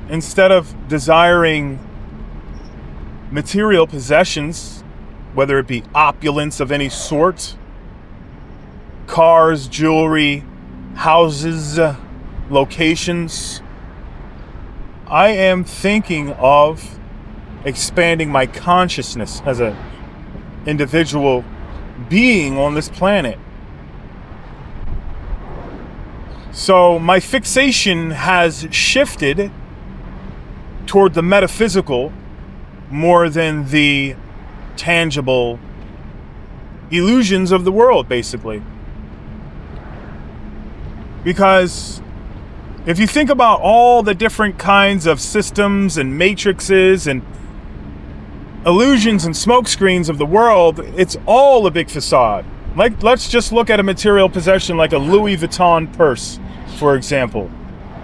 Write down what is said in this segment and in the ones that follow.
instead of desiring material possessions, whether it be opulence of any sort, cars, jewelry, houses, locations, I am thinking of expanding my consciousness as an individual being on this planet. So my fixation has shifted toward the metaphysical more than the tangible illusions of the world, basically. Because if you think about all the different kinds of systems and matrices and illusions and smokescreens of the world, it's all a big facade. Like, let's just look at a material possession like a Louis Vuitton purse, for example.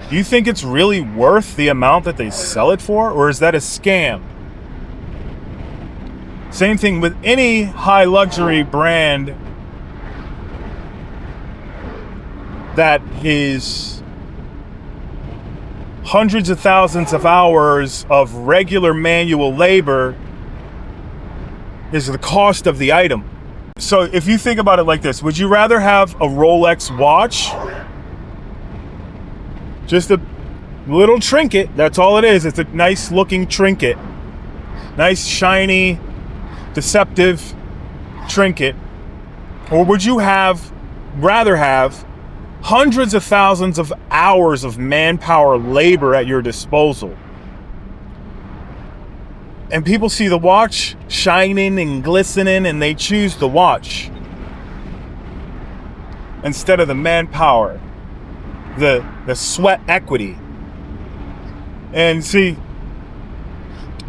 Do you think it's really worth the amount that they sell it for, or is that a scam? Same thing with any high luxury brand that is hundreds of thousands of hours of regular manual labor is the cost of the item. So if you think about it like this, would you rather have a Rolex watch? Just a little trinket, that's all it is. It's a nice looking trinket. Nice, shiny, deceptive trinket. Or would you rather have hundreds of thousands of hours of manpower labor at your disposal? And people see the watch shining and glistening and they choose the watch instead of the manpower, the sweat equity. And see,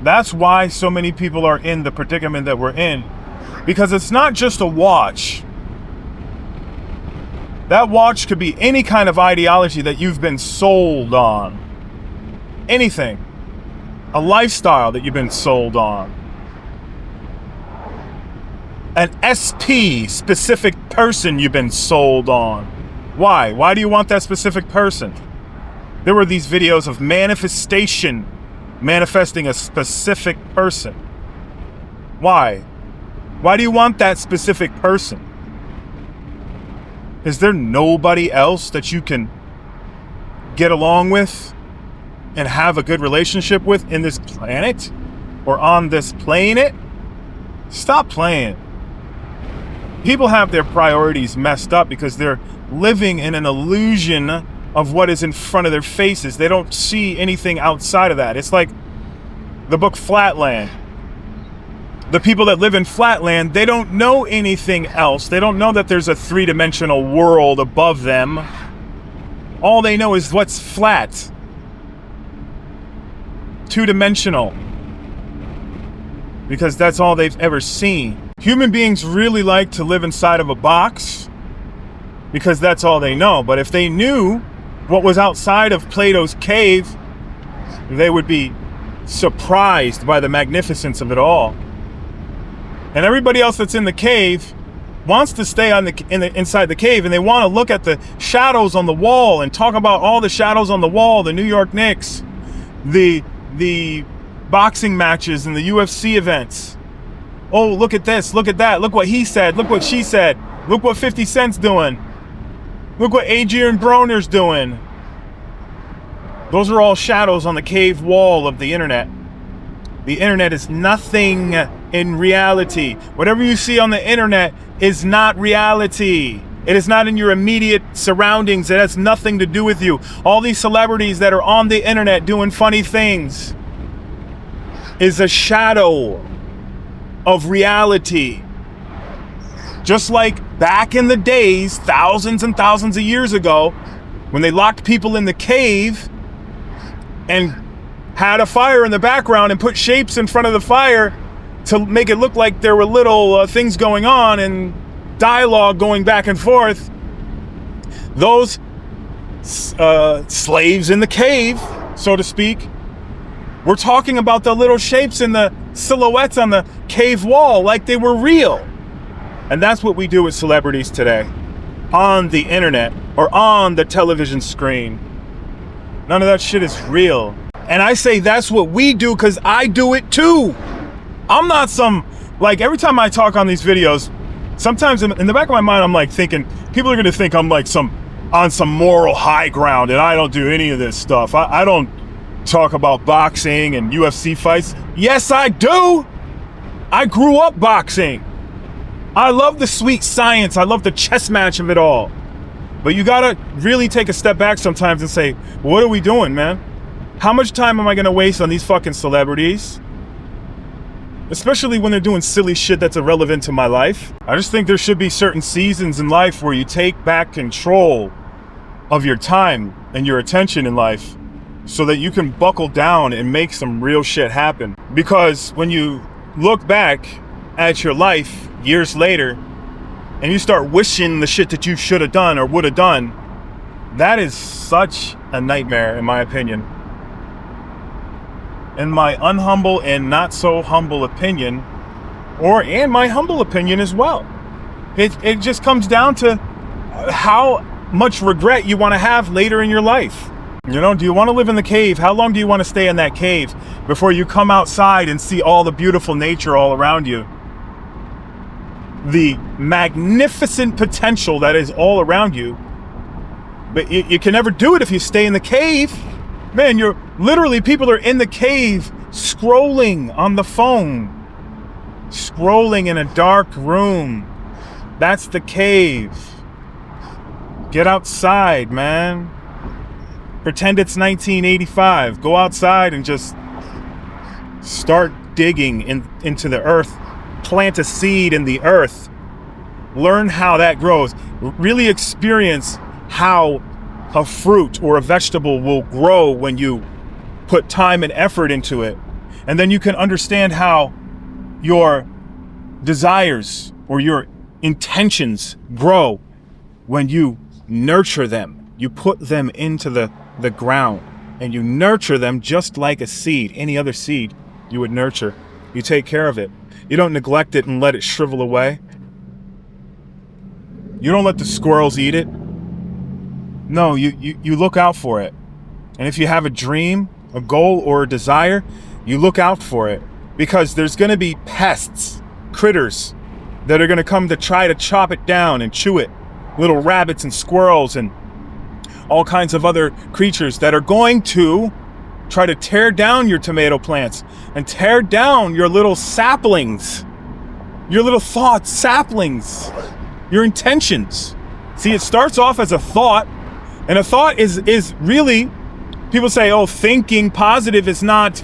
that's why so many people are in the predicament that we're in, because it's not just a watch. That watch could be any kind of ideology that you've been sold on. Anything. A lifestyle that you've been sold on. An SP, specific person you've been sold on. Why? Why do you want that specific person? There were these videos of manifesting a specific person. Why? Why do you want that specific person? Is there nobody else that you can get along with and have a good relationship with in this planet or on this planet? Stop playing. People have their priorities messed up because they're living in an illusion of what is in front of their faces. They don't see anything outside of that. It's like the book Flatland. The people that live in Flatland, they don't know anything else. They don't know that there's a three-dimensional world above them. All they know is what's flat. Two-dimensional. Because that's all they've ever seen. Human beings really like to live inside of a box because that's all they know. But if they knew what was outside of Plato's cave, they would be surprised by the magnificence of it all. And everybody else that's in the cave wants to stay inside the cave, and they want to look at the shadows on the wall and talk about all the shadows on the wall, the New York Knicks, the boxing matches and the UFC events. Oh, look at this, look at that, look what he said, look what she said, look what 50 Cent's doing, look what Adrian Broner's doing. Those are all shadows on the cave wall of the internet. The internet is nothing in reality. Whatever you see on the internet is not reality. It is not in your immediate surroundings. It has nothing to do with you. All these celebrities that are on the internet doing funny things is a shadow of reality. Just like back in the days, thousands and thousands of years ago, when they locked people in the cave and had a fire in the background and put shapes in front of the fire to make it look like there were little things going on and dialogue going back and forth. Those slaves in the cave, so to speak, were talking about the little shapes and the silhouettes on the cave wall like they were real. And that's what we do with celebrities today, on the internet or on the television screen. None of that shit is real. And I say that's what we do because I do it too. I'm not some, like, every time I talk on these videos, sometimes in the back of my mind, I'm like thinking, people are going to think I'm like on some moral high ground and I don't do any of this stuff. I don't talk about boxing and UFC fights. Yes, I do. I grew up boxing. I love the sweet science. I love the chess match of it all. But you gotta really take a step back sometimes and say, what are we doing, man? How much time am I gonna waste on these fucking celebrities? Especially when they're doing silly shit that's irrelevant to my life. I just think there should be certain seasons in life where you take back control of your time and your attention in life so that you can buckle down and make some real shit happen. Because when you look back at your life years later and you start wishing the shit that you should have done or would have done, that is such a nightmare, in my opinion. In my unhumble and not so humble opinion, and my humble opinion as well, it just comes down to how much regret you want to have later in your life. You know, do you want to live in the cave? How long do you want to stay in that cave before you come outside and see all the beautiful nature all around you? The magnificent potential that is all around you. But you can never do it if you stay in the cave. Man, people are in the cave scrolling on the phone. Scrolling in a dark room. That's the cave. Get outside, man. Pretend it's 1985. Go outside and just start digging into the earth. Plant a seed in the earth. Learn how that grows. Really experience how a fruit or a vegetable will grow when you put time and effort into it. And then you can understand how your desires or your intentions grow when you nurture them. You put them into the ground and you nurture them just like a seed, any other seed you would nurture. You take care of it. You don't neglect it and let it shrivel away. You don't let the squirrels eat it. No, you look out for it. And if you have a dream, a goal, or a desire, you look out for it. Because there's going to be pests, critters, that are going to come to try to chop it down and chew it. Little rabbits and squirrels and all kinds of other creatures that are going to try to tear down your tomato plants and tear down your little saplings, your little thoughts, saplings, your intentions. See, it starts off as a thought, and a thought is really, people say, oh, thinking positive is not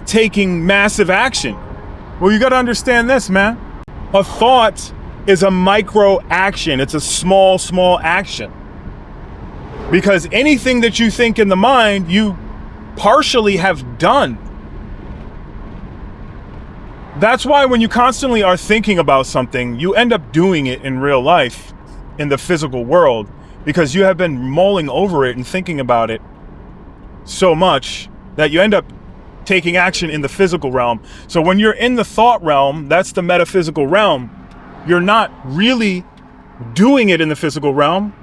taking massive action. Well, you got to understand this, man. A thought is a micro action. It's a small action. Because anything that you think in the mind, you partially have done. That's why when you constantly are thinking about something, you end up doing it in real life, in the physical world, because you have been mulling over it and thinking about it so much that you end up taking action in the physical realm. So when you're in the thought realm, that's the metaphysical realm, you're not really doing it in the physical realm,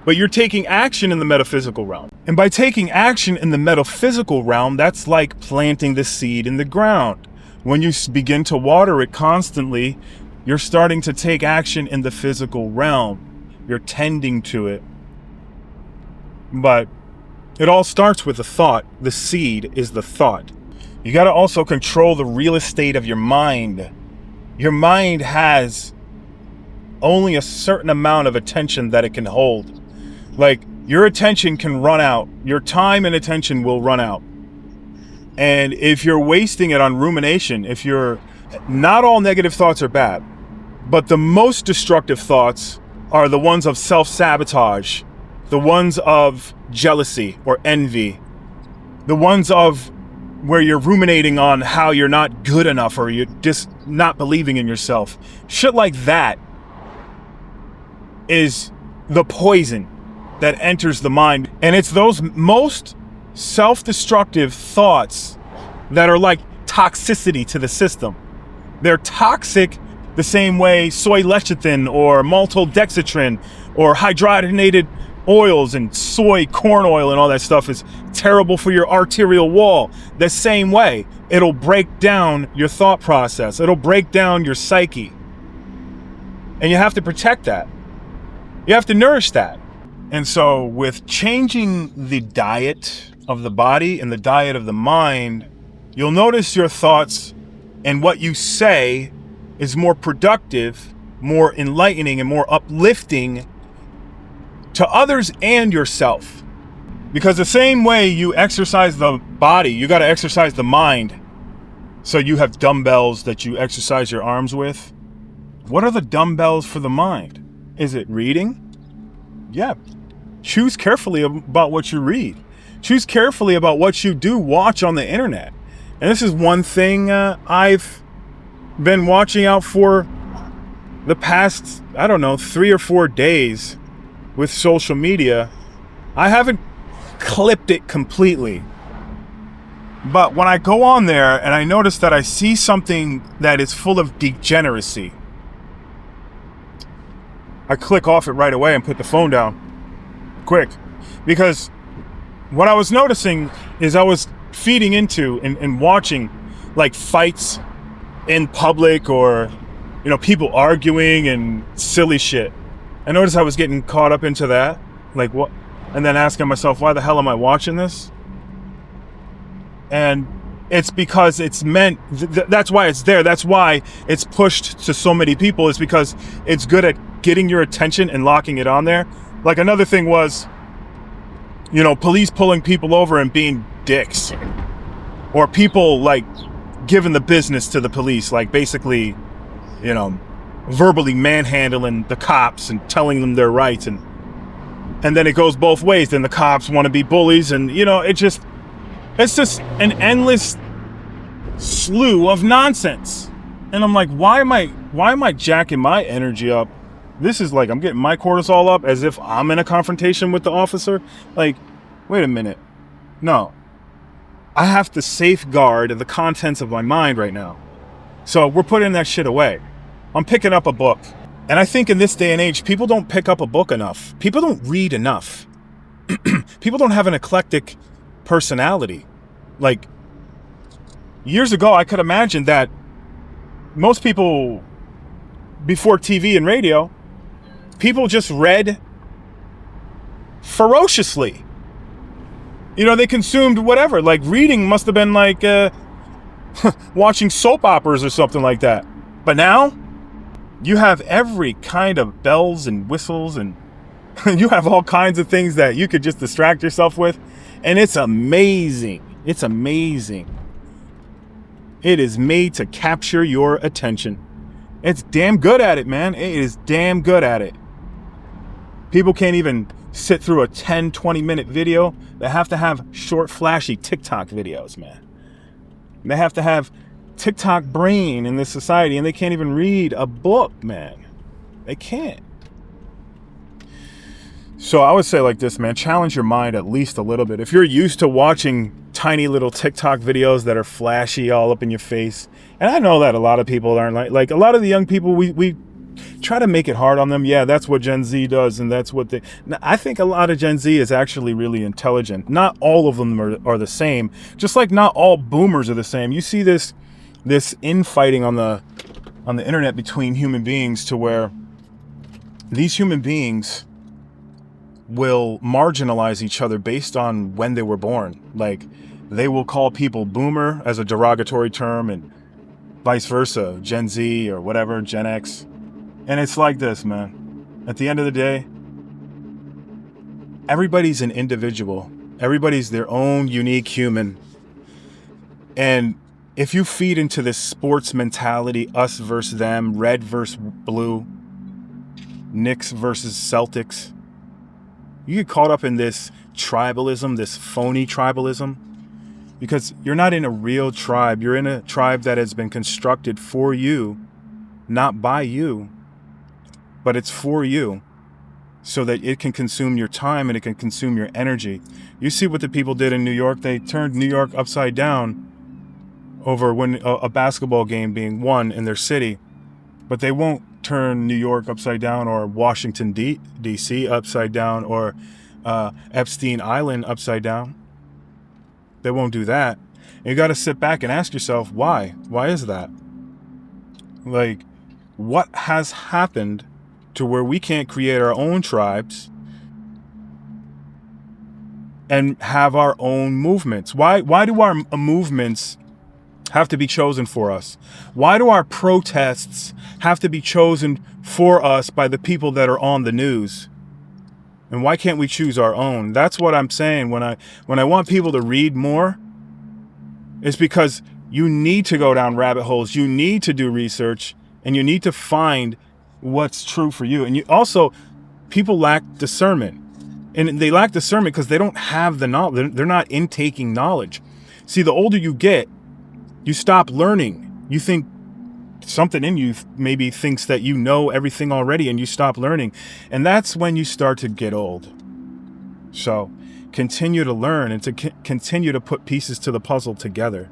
but you're taking action in the metaphysical realm. And by taking action in the metaphysical realm, that's like planting the seed in the ground. When you begin to water it constantly, you're starting to take action in the physical realm. You're tending to it. But it all starts with a thought. The seed is the thought. You got to also control the real estate of your mind. Your mind has only a certain amount of attention that it can hold. Like, your attention can run out. Your time and attention will run out. And if you're wasting it on rumination, not all negative thoughts are bad, but the most destructive thoughts are the ones of self-sabotage, the ones of jealousy or envy, the ones of where you're ruminating on how you're not good enough or you're just not believing in yourself. Shit like that is the poison that enters the mind. And it's those most self-destructive thoughts that are like toxicity to the system. They're toxic the same way soy lecithin or maltodextrin or hydrogenated oils and soy, corn oil and all that stuff is terrible for your arterial wall. The same way, it'll break down your thought process. It'll break down your psyche. And you have to protect that. You have to nourish that. And so with changing the diet of the body and the diet of the mind, you'll notice your thoughts and what you say is more productive, more enlightening, and more uplifting to others and yourself. Because the same way you exercise the body, you got to exercise the mind. So you have dumbbells that you exercise your arms with. What are the dumbbells for the mind? Is it reading? Yeah. Choose carefully about what you read. Choose carefully about what you do watch on the internet. And this is one thing I've been watching out for the past, 3 or 4 days with social media. I haven't clipped it completely. But when I go on there and I notice that I see something that is full of degeneracy, I click off it right away and put the phone down quick. Because what I was noticing is I was feeding into and watching like fights in public or, people arguing and silly shit. I noticed I was getting caught up into that. Like what? And then asking myself, why the hell am I watching this? And it's because it's meant, that's why it's there. That's why it's pushed to so many people, is because it's good at getting your attention and locking it on there. Like another thing was, police pulling people over and being dicks. Or people like giving the business to the police, like basically, verbally manhandling the cops and telling them their rights. And then it goes both ways. Then the cops want to be bullies, and it's just an endless slew of nonsense. And I'm like, why am I jacking my energy up? This is like I'm getting my cortisol up as if I'm in a confrontation with the officer. Like, wait a minute. No. I have to safeguard the contents of my mind right now. So we're putting that shit away. I'm picking up a book. And I think in this day and age, people don't pick up a book enough. People don't read enough. People don't have an eclectic personality. Like, years ago, I could imagine that most people, before TV and radio, people just read ferociously. They consumed whatever. Like, reading must have been like watching soap operas or something like that. But now, you have every kind of bells and whistles, and you have all kinds of things that you could just distract yourself with. And it's amazing. It's amazing. It is made to capture your attention. It's damn good at it, man. It is damn good at it. People can't even sit through a 10, 20-minute video. They have to have short, flashy TikTok videos, man. They have to have TikTok brain in this society, and they can't even read a book, man. They can't. So I would say like this, man, challenge your mind at least a little bit. If you're used to watching tiny little TikTok videos that are flashy all up in your face, and I know that a lot of people aren't like a lot of the young people, we try to make it hard on them. Yeah, that's what Gen Z does, and that's what I think a lot of Gen Z is actually really intelligent. Not all of them are the same, just like not all boomers are the same. You see this infighting on the internet between human beings, to where these human beings will marginalize each other based on when they were born. Like, they will call people boomer as a derogatory term, and vice versa, Gen Z or whatever, Gen X. And it's like this, man. At the end of the day, everybody's an individual. Everybody's their own unique human. And if you feed into this sports mentality, us versus them, red versus blue, Knicks versus Celtics, you get caught up in this tribalism, this phony tribalism, because you're not in a real tribe. You're in a tribe that has been constructed for you, not by you, but it's for you, so that it can consume your time and it can consume your energy. You see what the people did in New York. They turned New York upside down over when a basketball game being won in their city, but they won't turn New York upside down, or Washington D.C. upside down, or Epstein Island upside down. They won't do that. And you got to sit back and ask yourself, why? Why is that? Like, what has happened to where we can't create our own tribes and have our own movements? Why do our movements have to be chosen for us? Why do our protests have to be chosen for us by the people that are on the news? And why can't we choose our own? That's what I'm saying when I want people to read more. It's because you need to go down rabbit holes. You need to do research, and you need to find what's true for you. And you also, people lack discernment. And they lack discernment because they don't have the knowledge. They're not intaking knowledge. See, the older you get, you stop learning. You think something in you maybe thinks that you know everything already, and you stop learning. And that's when you start to get old. So continue to learn and to continue to put pieces to the puzzle together.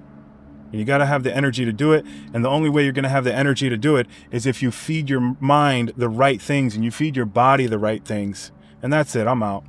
And you got to have the energy to do it. And the only way you're going to have the energy to do it is if you feed your mind the right things and you feed your body the right things. And that's it. I'm out.